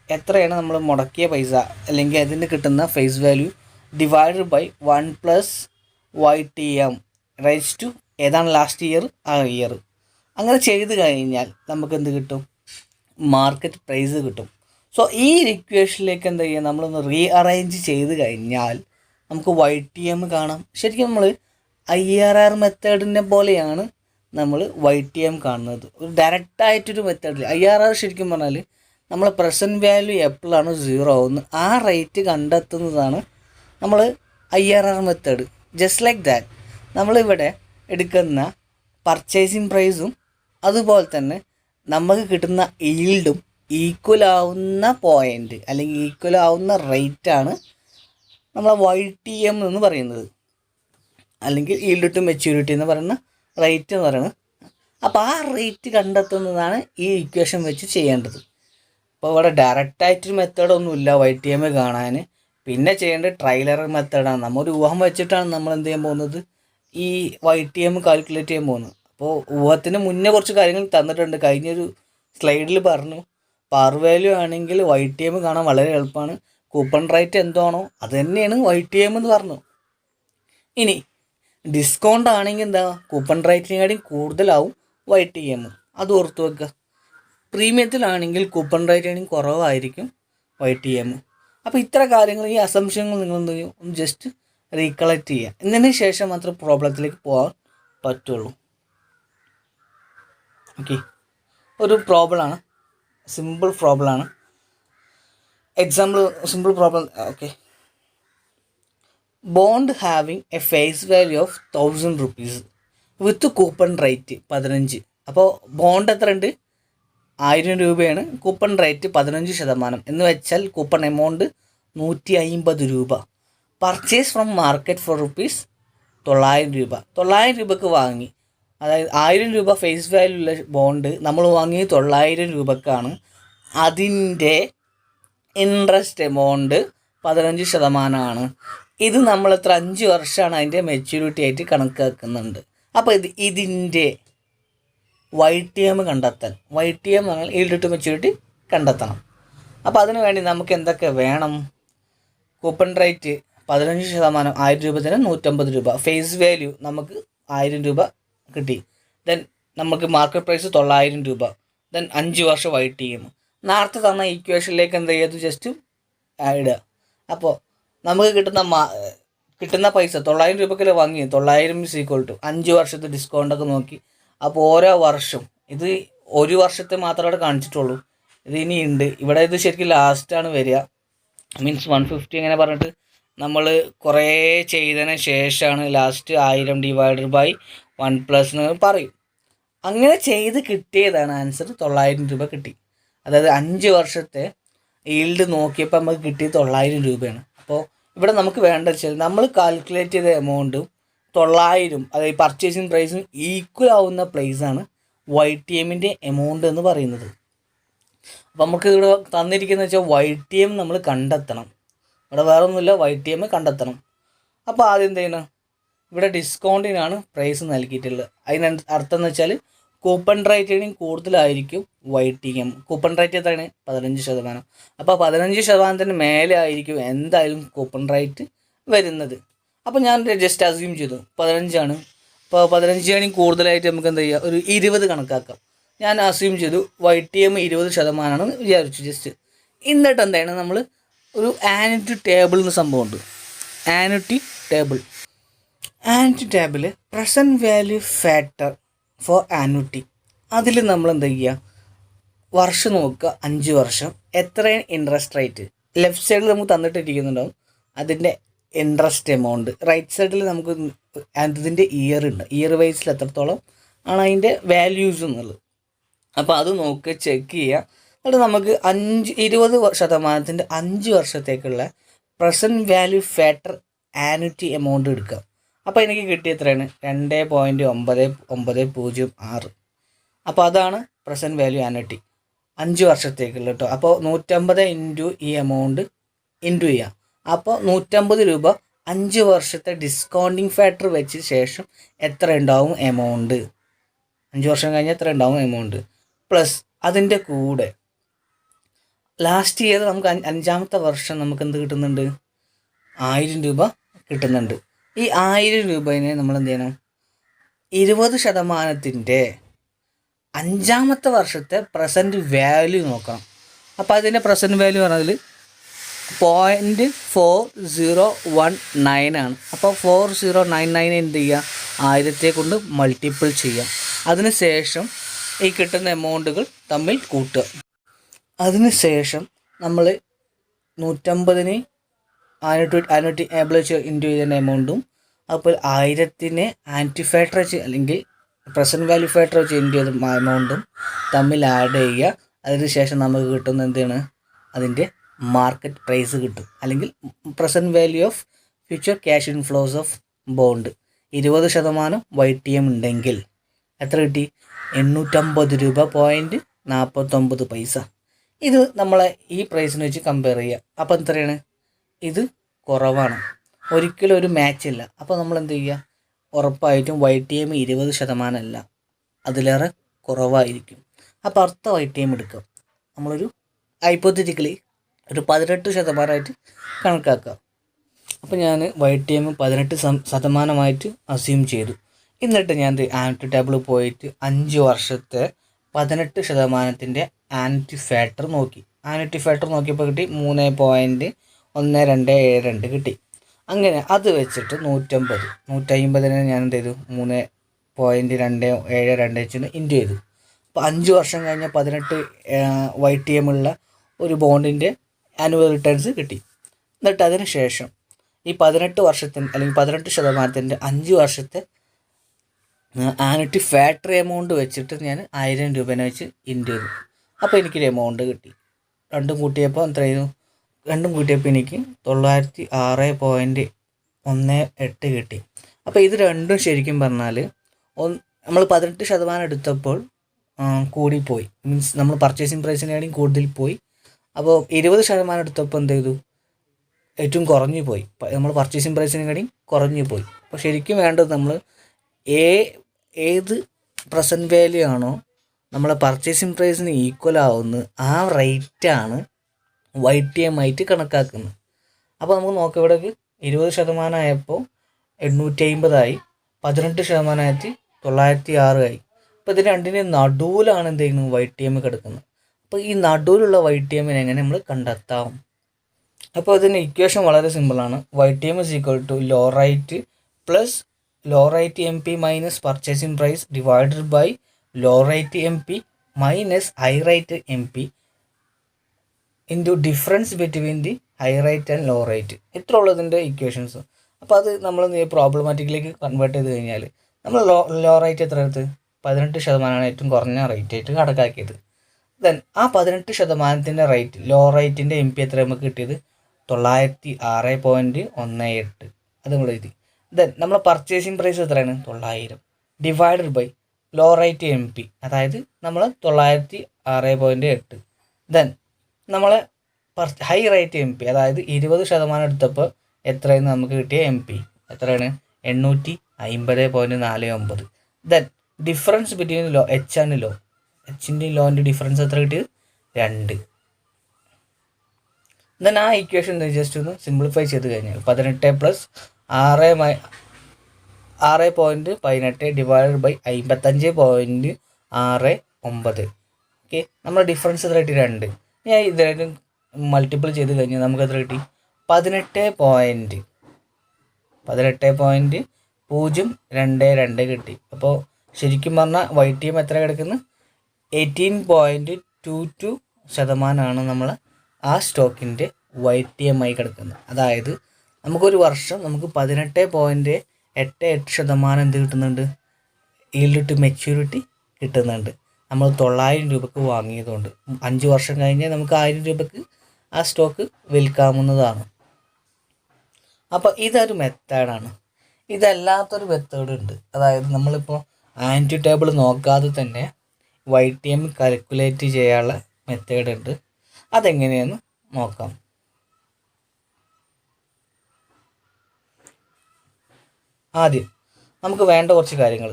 എത്രയാണ് നമ്മൾ മുടക്കിയ പൈസ അല്ലെങ്കിൽ അതിന് കിട്ടുന്ന face value divided by 1 + YTM raise to ഏതാണ് ലാസ്റ്റ് ഇയർ, ആ ഇയർ. അങ്ങനെ ചെയ്ത് കഴിഞ്ഞാൽ നമുക്ക് എന്ത് കിട്ടും? മാർക്കറ്റ് പ്രൈസ് കിട്ടും. സോ ഈ ഇക്വേഷനിലേക്ക് എന്താ ചെയ്യുക? നമ്മളൊന്ന് റീഅറേഞ്ച് ചെയ്ത് കഴിഞ്ഞാൽ നമുക്ക് YTM കാണാം. ശരിക്കും നമ്മൾ IRR മെത്തേഡിനെ പോലെയാണ് നമ്മൾ YTM കാണുന്നത്. ഒരു ഡയറക്റ്റായിട്ടൊരു മെത്തേഡിൽ IRR ശരിക്കും പറഞ്ഞാൽ നമ്മൾ പ്രസൻറ്റ് വാല്യൂ എപ്പോഴാണ് 0 ആവുന്നത് ആ റേറ്റ് കണ്ടെത്തുന്നതാണ് നമ്മൾ IRR method. Just like that നമ്മളിവിടെ എടുക്കുന്ന പർച്ചേസിങ് പ്രൈസും അതുപോലെ തന്നെ നമുക്ക് കിട്ടുന്ന ഈൽഡും ഈക്വൽ ആവുന്ന പോയിൻ്റ് അല്ലെങ്കിൽ ഈക്വൽ ആവുന്ന റേറ്റാണ് നമ്മളെ YTM എന്ന് പറയുന്നത്, അല്ലെങ്കിൽ ഈൽഡ് ടു മെച്യൂരിറ്റി എന്ന് പറയുന്ന റേറ്റ് എന്ന് പറയുന്നത്. അപ്പോൾ ആ റേറ്റ് കണ്ടെത്തുന്നതാണ് ഈ ഇക്വേഷൻ വെച്ച് ചെയ്യേണ്ടത്. അപ്പോൾ ഇവിടെ ഡയറക്റ്റായിട്ടൊരു മെത്തേഡൊന്നുമില്ല YTM കാണാൻ. പിന്നെ ചെയ്യേണ്ടത് ട്രയലർ മെത്തേഡാണ്. നമ്മൾ ഒരു ഊഹം വെച്ചിട്ടാണ് നമ്മൾ എന്ത് ചെയ്യാൻ പോകുന്നത്, ഈ YTM കാൽക്കുലേറ്റ് ചെയ്യാൻ പോകുന്നത്. അപ്പോൾ ഊഹത്തിന് മുന്നേ കുറച്ച് കാര്യങ്ങൾ തന്നിട്ടുണ്ട്, കഴിഞ്ഞൊരു സ്ലൈഡിൽ പറഞ്ഞു. പാർ വാല്യൂ ആണെങ്കിൽ YTM കാണാൻ വളരെ എളുപ്പമാണ്. കൂപ്പൺ റേറ്റ് എന്താണോ അത് തന്നെയാണ് YTM എന്ന് പറഞ്ഞു. ഇനി ഡിസ്കൗണ്ട് ആണെങ്കിൽ എന്താ, കൂപ്പൺ റേറ്റിനെക്കാളും കൂടുതലാവും YTM, അത് ഓർത്ത് വെക്കുക. പ്രീമിയത്തിലാണെങ്കിൽ കൂപ്പൺ റേറ്റിനും കുറവായിരിക്കും YTM. അപ്പോൾ ഇത്ര കാര്യങ്ങൾ, ഈ അസംഷനുകൾ നിങ്ങൾ എന്ത് ചെയ്യും, ഒന്ന് ജസ്റ്റ് റീകളക്ട് ചെയ്യുക. ഇതിന് ശേഷം മാത്രമേ പ്രോബ്ലത്തിലേക്ക് പോകാൻ പറ്റുള്ളൂ. ഓക്കെ, ഒരു പ്രോബ്ലമാണ്, സിമ്പിൾ പ്രോബ്ലമാണ്. Example simple problem. Okay, bond having a face value of 1000 rupees with coupon rate 15. അപ്പോൾ ബോണ്ട് എത്ര ഉണ്ട്, 1000 രൂപയാണ്. കൂപ്പൺ റേറ്റ് 15% എന്ന് വെച്ചാൽ കൂപ്പൺ എമൗണ്ട് 150 രൂപ. പർച്ചേസ് ഫ്രം മാർക്കറ്റ് ഫോർ ₹900 രൂപ. 900 രൂപക്ക് വാങ്ങി, അതായത് 1000 രൂപ ഫേസ് വാല്യൂ ഉള്ള ബോണ്ട് നമ്മൾ വാങ്ങിയത് 900 രൂപക്കാണ്. അതിൻ്റെ ഇൻട്രസ്റ്റ് എമൗണ്ട് 15%. ഇത് നമ്മൾ എത്ര 5 വർഷമാണ് അതിൻ്റെ മെച്യൂരിറ്റി ആയിട്ട് കണക്കാക്കുന്നുണ്ട്. അപ്പോൾ ഇതിൻ്റെ YTM കണ്ടെത്താൻ, YTM എന്ന് പറഞ്ഞാൽ ഈൽഡ് ടു മെച്യൂരിറ്റി കണ്ടെത്തണം. അപ്പോൾ അതിനു വേണ്ടി നമുക്ക് എന്തൊക്കെ വേണം, കൂപ്പൺ റേറ്റ് 15%, 1000 രൂപ തന്നെ 150 രൂപ. ഫേസ് വാല്യൂ നമുക്ക് 1000 രൂപ കിട്ടി. ദെൻ നമുക്ക് മാർക്കറ്റ് പ്രൈസ് 900 രൂപ. ദെൻ 5 വർഷം YTM. നേരത്തെ തന്ന ഇക്വേഷനിലേക്ക് എന്ത് ചെയ്തു, ജസ്റ്റ് ഇടുക. അപ്പോൾ നമുക്ക് കിട്ടുന്ന പൈസ 900 രൂപക്കല്ലേ വാങ്ങി, 900 = 5 വർഷത്തെ ഡിസ്കൗണ്ടൊക്കെ നോക്കി. അപ്പോൾ ഓരോ വർഷം, ഇത് ഒരു വർഷത്തെ മാത്രമേ കാണിച്ചിട്ടുള്ളൂ, ഇത് ഇനി ഉണ്ട് ഇവിടെ. ഇത് ശരിക്കും ലാസ്റ്റാണ് വരിക, മീൻസ് 150 അങ്ങനെ പറഞ്ഞിട്ട് നമ്മൾ കുറേ ചെയ്തതിന് ശേഷമാണ് ലാസ്റ്റ് 1000 / 1+ എന്ന് പറയും. അങ്ങനെ ചെയ്ത് കിട്ടിയതാണ് ആൻസർ, 900 രൂപ കിട്ടി. അതായത് 5 വർഷത്തെ ഈൽഡ് നോക്കിയപ്പോൾ നമുക്ക് കിട്ടിയത് 900 രൂപയാണ്. അപ്പോൾ ഇവിടെ നമുക്ക് വേണ്ടത് വെച്ചാൽ നമ്മൾ കാൽക്കുലേറ്റ് ചെയ്ത എമൗണ്ടും 900, അതായത് പർച്ചേസിങ് പ്രൈസും ഈക്വൽ ആവുന്ന പ്ലേസാണ് YTMൻ്റെ എമൗണ്ട് എന്ന് പറയുന്നത്. അപ്പോൾ നമുക്ക് ഇവിടെ തന്നിരിക്കുന്നത് വെച്ചാൽ YTM നമ്മൾ കണ്ടെത്തണം. ഇവിടെ വേറെ ഒന്നുമില്ല, YTM കണ്ടെത്തണം. അപ്പോൾ ആദ്യം എന്ത് ചെയ്യണം, ഇവിടെ ഡിസ്കൗണ്ടിനാണ് പ്രൈസ് നൽകിയിട്ടുള്ളത്. അതിന് അർത്ഥം എന്ന് വെച്ചാൽ കൂപ്പൺ റേറ്റിനും കൂടുതലായിരിക്കും YTM. കൂപ്പൺ റേറ്റ് എത്രയാണ്, 15%. അപ്പോൾ 15%-ന് മേലെ ആയിരിക്കും എന്തായാലും കൂപ്പൺ റേറ്റ് വരുന്നത്. അപ്പോൾ ഞാൻ ജസ്റ്റ് അസ്യൂം ചെയ്തു 15 ആണ്. അപ്പോൾ 15 കൂടുതലായിട്ട് നമുക്ക് എന്താ ചെയ്യുക, ഒരു 20 കണക്കാക്കാം. ഞാൻ അസ്യൂം ചെയ്തു YTM 20% വിചാരിച്ചു ജസ്റ്റ്. എന്നിട്ട് എന്താണ്, നമ്മൾ ഒരു ആനുറ്റി ടേബിൾ എന്ന സംഭവമുണ്ട്. Annuity table present value factor for annuity. അതിൽ നമ്മൾ എന്താ ചെയ്യുക, വർഷം നോക്കുക, 5 വർഷം എത്രയാണ് ഇൻട്രസ്റ്റ് റേറ്റ്. ലെഫ്റ്റ് സൈഡിൽ നമുക്ക് തന്നിട്ടിരിക്കുന്നുണ്ടാവും അതിൻ്റെ ഇൻട്രസ്റ്റ് എമൗണ്ട്. റൈറ്റ് സൈഡിൽ നമുക്ക് അതിൻ്റെ ഇയർ ഉണ്ട്, ഇയർ വൈസിൽ എത്രത്തോളം ആണ് അതിൻ്റെ വാല്യൂസ് എന്നുള്ളത്. അപ്പോൾ അത് നോക്കുക, ചെക്ക് ചെയ്യുക. എന്നിട്ട് നമുക്ക് 20% 5 വർഷത്തേക്കുള്ള present value factor annuity amount എടുക്കാം. അപ്പോൾ എനിക്ക് കിട്ടിയ എത്രയാണ്, 2.9906. അപ്പോൾ അതാണ് പ്രസൻറ്റ് വാല്യൂ ആനുറ്റി 5 വർഷത്തേക്കുള്ള കേട്ടോ. അപ്പോൾ 150 ഇൻറ്റു ഈ എമൗണ്ട് ഇൻറ്റു ചെയ്യാം. അപ്പോൾ 150 രൂപ 5 വർഷത്തെ ഡിസ്കൗണ്ടിങ് ഫാക്ടർ വെച്ച ശേഷം എത്ര ഉണ്ടാവും എമൗണ്ട്, 5 വർഷം കഴിഞ്ഞാൽ എത്ര ഉണ്ടാവും എമൗണ്ട്, പ്ലസ് അതിൻ്റെ കൂടെ ലാസ്റ്റ് ഇയർ നമുക്ക് 5ാമത്തെ വർഷം നമുക്ക് എന്ത് കിട്ടുന്നുണ്ട്, 1000 രൂപ കിട്ടുന്നുണ്ട്. ഈ 1000 രൂപയെ നമ്മൾ എന്ത് ചെയ്യണം, 20%-ൻ്റെ 5ാമത്തെ വർഷത്തെ പ്രസൻറ്റ് വാല്യൂ നോക്കണം. അപ്പോൾ അതിൻ്റെ പ്രസൻറ്റ് വാല്യൂ പറഞ്ഞാൽ 0.4019 ആണ്. അപ്പോൾ 4099 എന്ത് ചെയ്യുക, 1000 കൊണ്ട് മൾട്ടിപ്പിൾ ചെയ്യാം. അതിന് ശേഷം ഈ കിട്ടുന്ന എമൗണ്ടുകൾ തമ്മിൽ കൂട്ടുക. അതിന് ശേഷം നമ്മൾ 150-ന് ആനുറ്റി ഇൻറ്റു ചെയ്യുന്ന എമൗണ്ടും അപ്പോൾ 1000-നെ ആൻറ്റി ഫാക്ടർ വെച്ച് അല്ലെങ്കിൽ പ്രസൻറ്റ് വാല്യൂ ഫാക്ടർ വെച്ച് ഇൻറ്റു ചെയ്ത എമൗണ്ടും തമ്മിൽ ആഡ് ചെയ്യുക. അതിന് ശേഷം നമുക്ക് കിട്ടുന്ന എന്താണ്, അതിൻ്റെ മാർക്കറ്റ് പ്രൈസ് കിട്ടും, അല്ലെങ്കിൽ present value of future cash inflows of bond. 20% YTM ഉണ്ടെങ്കിൽ എത്ര കിട്ടി, 850 രൂപ .49 പൈസ. ഇത് നമ്മളെ ഈ പ്രൈസിന് വെച്ച് കമ്പയർ ചെയ്യുക. അപ്പോൾ എത്രയാണ്, ഇത് കുറവാണ്, ഒരിക്കലും ഒരു മാച്ചില്ല. അപ്പോൾ നമ്മൾ എന്ത് ചെയ്യുക, ഉറപ്പായിട്ടും YTM 20% അല്ല, അതിലേറെ കുറവായിരിക്കും. അപ്പോൾ അടുത്ത YTM എടുക്കുക. നമ്മളൊരു ഹൈപ്പോത്തറ്റിക്കലി ഒരു 18% കണക്കാക്കുക. അപ്പോൾ ഞാൻ YTM 18% അസ്യൂം ചെയ്തു. എന്നിട്ട് ഞാൻ ആനുറ്റി ടേബിൾ പോയിട്ട് 5 വർഷത്തെ 18% ആനുറ്റി ഫാക്ടർ നോക്കി. ആനുറ്റി ഫാക്ടർ നോക്കിയപ്പോൾ കിട്ടി 3.1272 കിട്ടി. അങ്ങനെ അത് വെച്ചിട്ട് 150 ഞാൻ എന്ത് ചെയ്തു, 3.272 വെച്ചിട്ട് ഇൻറ്റു ചെയ്തു. അപ്പോൾ 5 വർഷം കഴിഞ്ഞ 18 YTM ഉള്ള ഒരു ബോണ്ടിൻ്റെ ആനുവൽ റിട്ടേൺസ് കിട്ടി. എന്നിട്ട് അതിന് ശേഷം ഈ 18 വർഷത്തിന് അല്ലെങ്കിൽ 18% 5 വർഷത്തെ ആനുറ്റി ഫാക്ടറി എമൗണ്ട് വെച്ചിട്ട് ഞാൻ 1000 രൂപേനെ വെച്ച് ഇൻറ്റു ചെയ്തു. അപ്പോൾ എനിക്കൊരു എമൗണ്ട് കിട്ടി. രണ്ടും കൂട്ടിയപ്പോൾ എനിക്ക് 906.18 കിട്ടി. അപ്പോൾ ഇത് രണ്ടും ശരിക്കും പറഞ്ഞാൽ നമ്മൾ 18% എടുത്തപ്പോൾ കൂടിപ്പോയി, മീൻസ് നമ്മൾ പർച്ചേസിങ് പ്രൈസിനേക്കാളും കൂടുതൽ പോയി. അപ്പോൾ 20% എടുത്തപ്പോൾ എന്ത് ചെയ്തു, ഏറ്റവും കുറഞ്ഞു പോയി, നമ്മൾ പർച്ചേസിങ് പ്രൈസിനേക്കാളും കുറഞ്ഞു പോയി. അപ്പോൾ ശരിക്കും വേണ്ടത് നമ്മൾ ഏത് പ്രസൻറ്റ് വാല്യൂ ആണോ നമ്മളെ പർച്ചേസിങ് പ്രൈസിന് ഈക്വൽ ആവുന്നത് ആ റേറ്റാണ് YTM ആയിട്ട് കണക്കാക്കുന്നത്. അപ്പോൾ നമുക്ക് നോക്കാം, ഇവിടേക്ക് 20% ആയപ്പോൾ 850 ആയി, 18% ആയിട്ട് 906 ആയി. അപ്പോൾ ഇതിന് രണ്ടിന് നടുവിലാണ് എന്ത് ചെയ്യുന്നത്, YTM കിടക്കുന്നത്. അപ്പോൾ ഈ നടുവിലുള്ള YTM എങ്ങനെ നമ്മൾ കണ്ടെത്താം? അപ്പോൾ ഇതിൻ്റെ ഇക്വേഷൻ വളരെ സിമ്പിളാണ്. YTM is equal to low rate plus low rate MP minus purchasing price divided by low rate MP minus high rate MP into difference between the high rate and low rate. ഇത്ര ഉള്ളതിൻ്റെ equations. അപ്പോൾ അത് നമ്മൾ പ്രോബ്ലമാറ്റിക്കിലേക്ക് convert ചെയ്ത് കഴിഞ്ഞാൽ നമ്മൾ law rate എത്ര എടുത്ത് 18% ഏറ്റവും കുറഞ്ഞ റേറ്റ് ആയിട്ട് കണക്കാക്കിയത്. ദെൻ ആ 18% റേറ്റ്, ലോ റേറ്റിൻ്റെ MP എത്ര നമുക്ക് കിട്ടിയത്, 906.18. അത് നമ്മൾ എഴുതി. ദെൻ നമ്മൾ പർച്ചേസിങ് പ്രൈസ് എത്രയാണ്, 900 divided by low rate MP, അതായത് നമ്മൾ 906.8. ദെൻ നമ്മൾ ഹൈ റേറ്റ് MP, അതായത് 20% എടുത്തപ്പോൾ എത്രയെന്ന് നമുക്ക് കിട്ടിയ MP എത്രയാണ്, 850.49. Then difference between low H and low, Hൻ്റെ ലോൻ്റെ ഡിഫറൻസ് എത്ര കിട്ടിയത്, 2. ദെൻ ആ ഇക്വേഷൻ ജസ്റ്റ് ഒന്ന് സിംപ്ലിഫൈ ചെയ്ത് കഴിഞ്ഞാൽ 18 പ്ലസ് 6.18 ഡിവൈഡഡ് ബൈ 55.69. ഓക്കെ, നമ്മുടെ ഡിഫറൻസ് എത്ര കിട്ടി, 2. ഞാൻ ഇതായിട്ട് മൾട്ടിപ്പിൾ ചെയ്ത് കഴിഞ്ഞാൽ നമുക്ക് എത്ര കിട്ടി, 18.022 കിട്ടി. അപ്പോൾ ശരിക്കും പറഞ്ഞാൽ YTM എത്ര കിടക്കുന്നു, 18.22% നമ്മൾ ആ സ്റ്റോക്കിൻ്റെ YTM ആയി കിടക്കുന്നത്. അതായത് നമുക്കൊരു വർഷം നമുക്ക് 18.88% എന്ത് കിട്ടുന്നുണ്ട്, ഈൽഡ് ടു മെച്യൂരിറ്റി കിട്ടുന്നുണ്ട്. നമ്മൾ 900 രൂപക്ക് വാങ്ങിയതുകൊണ്ട് 5 വർഷം കഴിഞ്ഞാൽ നമുക്ക് 1000 രൂപക്ക് ആ സ്റ്റോക്ക് വിൽക്കാവുന്നതാണ്. അപ്പോൾ ഇതൊരു മെത്തേഡാണ്. ഇതല്ലാത്തൊരു മെത്തേഡ് ഉണ്ട്. അതായത് നമ്മളിപ്പോൾ ആൻറ്റി ടേബിൾ നോക്കാതെ തന്നെ YTM കാൽക്കുലേറ്റ് ചെയ്യാനുള്ള മെത്തേഡ് ഉണ്ട്. അതെങ്ങനെയെന്ന് നോക്കാം. ആദ്യം നമുക്ക് വേണ്ട കുറച്ച് കാര്യങ്ങൾ,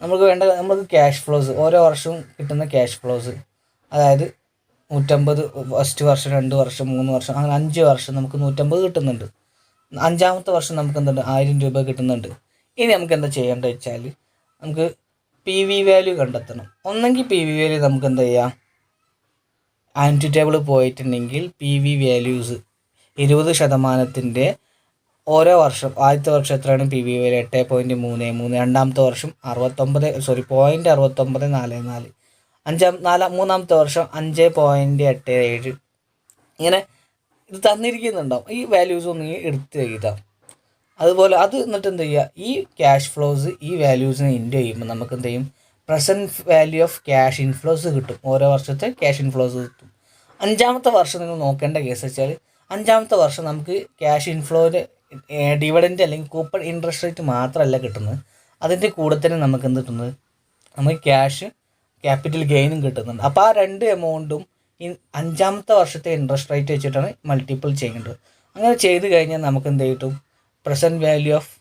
നമുക്ക് ക്യാഷ് ഫ്ലോസ്, ഓരോ വർഷവും കിട്ടുന്ന ക്യാഷ് ഫ്ലോസ്, അതായത് 150 ഫസ്റ്റ് വർഷം, 2 വർഷം, 3 വർഷം, അങ്ങനെ 5 വർഷം നമുക്ക് 150 കിട്ടുന്നുണ്ട്. 5ാമത്തെ വർഷം നമുക്ക് എന്തുണ്ട്, 1000 രൂപ കിട്ടുന്നുണ്ട്. ഇനി നമുക്ക് എന്താ ചെയ്യേണ്ടത് വെച്ചാൽ നമുക്ക് PV വാല്യൂ കണ്ടെത്തണം. ഒന്നെങ്കിൽ PV വാല്യൂ നമുക്ക് എന്താ ചെയ്യാം, ആൻറ്റി ടേബിൾ പോയിട്ടുണ്ടെങ്കിൽ PV വാല്യൂസ് 20%ൻ്റെ ഓരോ വർഷം, ആദ്യത്തെ വർഷം എത്രയാണ് PV വാല്യൂ 8.33, രണ്ടാമത്തെ വർഷം 0.6944, മൂന്നാമത്തെ വർഷം 5.87. ഇങ്ങനെ ഇത് തന്നിരിക്കുന്നുണ്ടാവും. ഈ വാല്യൂസ് ഒന്ന് എടുത്ത് എഴുതാം. അതുപോലെ അത് എന്നിട്ട് എന്ത് ചെയ്യുക, ഈ ക്യാഷ് ഫ്ലോസ് ഈ വാല്യൂസിനെ ഇൻറ്റു ചെയ്യുമ്പോൾ നമുക്ക് എന്ത് ചെയ്യും, present value of cash inflows കിട്ടും. ഓരോ വർഷത്തെ ക്യാഷ് ഇൻഫ്ലോസ് കിട്ടും. 5ാമത്തെ വർഷം നിങ്ങൾ നോക്കേണ്ട കേസ് വെച്ചാൽ 5ാമത്തെ വർഷം നമുക്ക് ക്യാഷ് ഇൻഫ്ലോയുടെ ഡിവിഡൻറ്റ് അല്ലെങ്കിൽ കൂപ്പൺ ഇൻട്രസ്റ്റ് റേറ്റ് മാത്രമല്ല കിട്ടുന്നത്, അതിൻ്റെ കൂടെ തന്നെ നമുക്ക് എന്ത് കിട്ടുന്നത്, നമുക്ക് ക്യാപിറ്റൽ ഗെയിനും കിട്ടുന്നുണ്ട്. അപ്പോൾ ആ 2 എമൗണ്ടും ഈ 5ാമത്തെ വർഷത്തെ ഇൻട്രസ്റ്റ് റേറ്റ് വെച്ചിട്ടാണ് മൾട്ടിപ്പിൾ ചെയ്യേണ്ടത്. അങ്ങനെ ചെയ്ത് കഴിഞ്ഞാൽ നമുക്ക് എന്ത് കിട്ടും? പ്രസൻറ്റ് വാല്യൂ ഓഫ്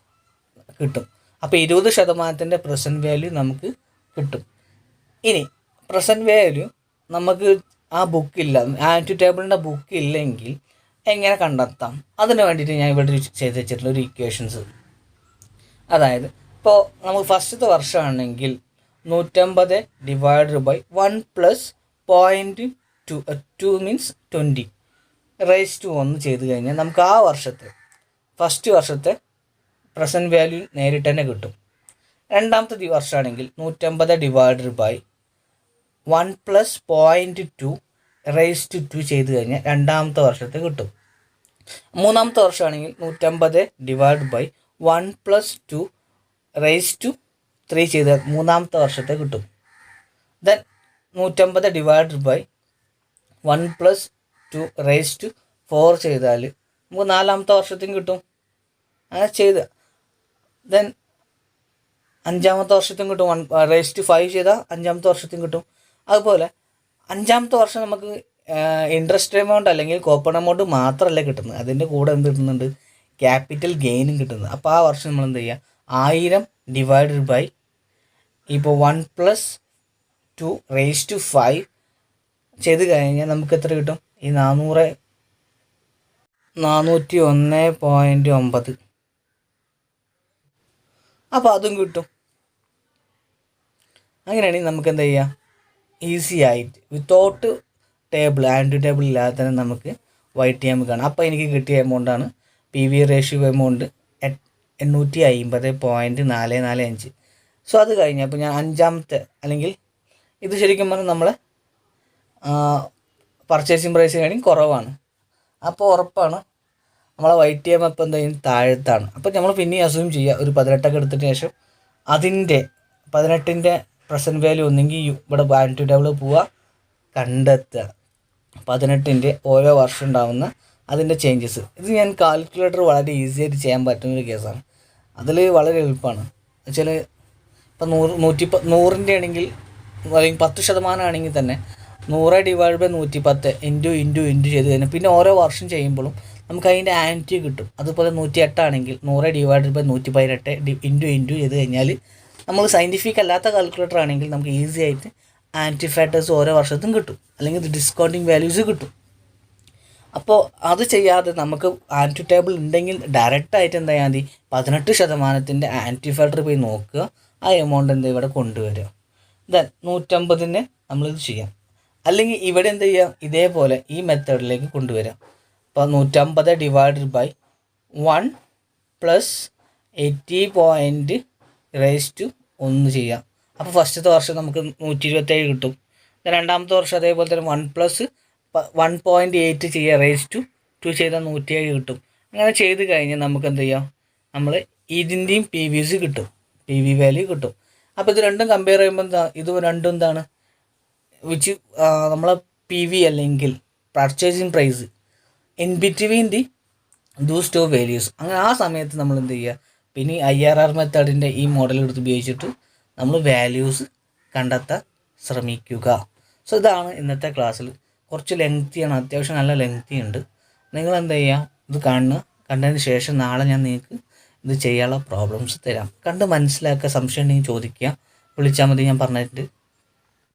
കിട്ടും. അപ്പോൾ 20% പ്രസൻറ്റ് വാല്യൂ നമുക്ക് കിട്ടും. ഇനി പ്രസൻറ്റ് വാല്യൂ നമുക്ക് ആ ബുക്കില്ല, ആൻറ്റി ടേബിളിൻ്റെ ബുക്ക് ഇല്ലെങ്കിൽ എങ്ങനെ കണ്ടെത്താം? അതിന് വേണ്ടിയിട്ട് ഞാൻ ഇവിടെ ചെയ്ത് വെച്ചിട്ടുള്ള ഒരു ഇക്വേഷൻസ്. അതായത് ഇപ്പോൾ നമുക്ക് ഫസ്റ്റത്തെ വർഷമാണെങ്കിൽ 150 divided by 1 plus 0.2 2 means 20 raise to 1 ചെയ്ത് കഴിഞ്ഞാൽ നമുക്ക് ആ വർഷത്തെ ഫസ്റ്റ് വർഷത്തെ പ്രസൻറ്റ് വാല്യൂ നേരിട്ട് തന്നെ കിട്ടും. രണ്ടാമത്തെ വർഷമാണെങ്കിൽ 150 divided by 1 plus 0.2 raise to 2 ചെയ്ത് കഴിഞ്ഞാൽ രണ്ടാമത്തെ വർഷത്തെ കിട്ടും. മൂന്നാമത്തെ വർഷമാണെങ്കിൽ 150 divide by 1 plus 2 raise to 3 ചെയ്താൽ മൂന്നാമത്തെ വർഷത്തെ കിട്ടും. Then 150 divide by 1 plus 2 raise to 4 ചെയ്താൽ നമുക്ക് നാലാമത്തെ വർഷത്തേക്കും കിട്ടും. അങ്ങനെ ചെയ്ത് ദെൻ അഞ്ചാമത്തെ വർഷത്തും കിട്ടും. 1 റേസ് ടു 5 ചെയ്താൽ അഞ്ചാമത്തെ വർഷത്തും കിട്ടും. അതുപോലെ അഞ്ചാമത്തെ വർഷം നമുക്ക് ഇൻട്രസ്റ്റ് എമൗണ്ട് അല്ലെങ്കിൽ കോപ്പൺ എമൗണ്ട് മാത്രമല്ല കിട്ടുന്നത്, അതിൻ്റെ കൂടെ എന്ത് കിട്ടുന്നുണ്ട്? ക്യാപിറ്റൽ ഗെയിനും കിട്ടുന്നത്. അപ്പോൾ ആ വർഷം നമ്മൾ എന്ത് ചെയ്യുക? 1000 ഡിവൈഡഡ് ബൈ ഇപ്പോൾ 1 പ്ലസ് 2 റേസ് ടു 5 ചെയ്ത് കഴിഞ്ഞാൽ നമുക്ക് എത്ര കിട്ടും? ഈ 401.9. അപ്പോൾ അതും കിട്ടും. അങ്ങനെയാണെങ്കിൽ നമുക്ക് എന്താ ചെയ്യുക? ഈസി ആയിട്ട് വിത്തൗട്ട് ടേബിൾ, ആൻറ്റി ടേബിൾ ഇല്ലാതെ തന്നെ നമുക്ക് YTM കാണാം. അപ്പോൾ എനിക്ക് കിട്ടിയ എമൗണ്ടാണ് PV റേഷ്യോ എമൗണ്ട് 850.445. സോ അത് കഴിഞ്ഞപ്പോൾ ഞാൻ അഞ്ചാമത്തെ, അല്ലെങ്കിൽ ഇത് ശരിക്കും പറഞ്ഞാൽ നമ്മളെ പർച്ചേസിങ് പ്രൈസ് കഴിഞ്ഞ് കുറവാണ്. അപ്പോൾ ഉറപ്പാണ് നമ്മളെ YTM അപ്പോൾ എന്താ ചെയ്യുന്നത്? താഴത്താണ്. അപ്പോൾ നമ്മൾ പിന്നെയും അസ്യൂം ചെയ്യുക ഒരു 18 എടുത്തതിന് ശേഷം അതിൻ്റെ 18ൻ്റെ പ്രസൻറ്റ് വാല്യൂ ഒന്നെങ്കിൽ ഇവിടെ ആൻറ്റി ടേബിൾ പോവുക, കണ്ടെത്തുക 18ൻ്റെ ഓരോ വർഷം ഉണ്ടാകുന്ന അതിൻ്റെ ചേഞ്ചസ്. ഇത് ഞാൻ കാൽക്കുലേറ്റർ വളരെ ഈസി ആയിട്ട് ചെയ്യാൻ പറ്റുന്നൊരു കേസാണ്. അതിൽ വളരെ എളുപ്പമാണ്. വെച്ചാൽ ഇപ്പം 100ൻ്റെ ആണെങ്കിൽ അല്ലെങ്കിൽ 10% ആണെങ്കിൽ തന്നെ 100 ഡിവൈഡ് ബൈ 110 ഇൻറ്റു ചെയ്ത് കഴിഞ്ഞാൽ പിന്നെ ഓരോ വർഷം ചെയ്യുമ്പോഴും നമുക്ക് അതിൻ്റെ ആൻറ്റി കിട്ടും. അതുപോലെ 108 ആണെങ്കിൽ 100 ഡിവൈഡ് ബൈ 118 ഇൻറ്റു ചെയ്ത് കഴിഞ്ഞാൽ നമ്മൾ സയൻറ്റിഫിക് അല്ലാത്ത കാൽക്കുലേറ്റർ ആണെങ്കിൽ നമുക്ക് ഈസി ആയിട്ട് ആൻറ്റി ഫാക്ടേഴ്സ് ഓരോ വർഷത്തും കിട്ടും, അല്ലെങ്കിൽ ഡിസ്കൗണ്ടിങ് വാല്യൂസ് കിട്ടും. അപ്പോൾ അത് ചെയ്യാതെ നമുക്ക് ആൻറ്റി ടേബിൾ ഉണ്ടെങ്കിൽ ഡയറക്റ്റായിട്ട് എന്താ ചെയ്യാൻ മതി? 18% ആൻറ്റി ഫാക്ടർ പോയി നോക്കുക, ആ എമൗണ്ട് എന്താ ഇവിടെ കൊണ്ടുവരിക. ദെൻ 150ന് നമ്മളിത് ചെയ്യാം. അല്ലെങ്കിൽ ഇവിടെ എന്ത് ചെയ്യുക? ഇതേപോലെ ഈ മെത്തേഡിലേക്ക് കൊണ്ടുവരാം. അപ്പോൾ 150 divided by 1 plus 80 raise to 1 ചെയ്യാം. അപ്പോൾ ഫസ്റ്റത്തെ വർഷം നമുക്ക് 127 കിട്ടും. രണ്ടാമത്തെ വർഷം അതേപോലെ തന്നെ 1 പ്ലസ് 1.8 ചെയ്യുക, റേസ് ടു 2 ചെയ്താൽ 107 കിട്ടും. അങ്ങനെ ചെയ്ത് കഴിഞ്ഞാൽ നമുക്ക് എന്ത് ചെയ്യാം? നമ്മൾ ഇതിൻ്റെയും PVs കിട്ടും, PV വാല്യൂ കിട്ടും. അപ്പോൾ ഇത് രണ്ടും കമ്പയർ ചെയ്യുമ്പോൾ എന്താ? ഇത് രണ്ടും എന്താണ്? വിച്ച് നമ്മളെ PV അല്ലെങ്കിൽ purchasing price in between those two values. അങ്ങനെ ആ സമയത്ത് നമ്മൾ എന്ത് ചെയ്യുക? പിന്നെ IRR മെത്തേഡിൻ്റെ ഈ മോഡൽ എടുത്ത് ഉപയോഗിച്ചിട്ട് നമ്മൾ വാല്യൂസ് കണ്ടെത്താൻ ശ്രമിക്കുക. സോ ഇതാണ് ഇന്നത്തെ ക്ലാസ്സിൽ. കുറച്ച് ലെങ്തിയാണ്, അത്യാവശ്യം നല്ല ലെങ്തി ഉണ്ട്. നിങ്ങൾ എന്താ ചെയ്യുക? ഇത് കാണുക. കണ്ടതിന് ശേഷം നാളെ ഞാൻ നിങ്ങൾക്ക് ഇത് ചെയ്യാനുള്ള പ്രോബ്ലംസ് തരാം. കണ്ട് മനസ്സിലാക്കുക. സംശയം ഉണ്ടെങ്കിൽ ചോദിക്കുക, വിളിച്ചാൽ മതി, ഞാൻ പറഞ്ഞിട്ട്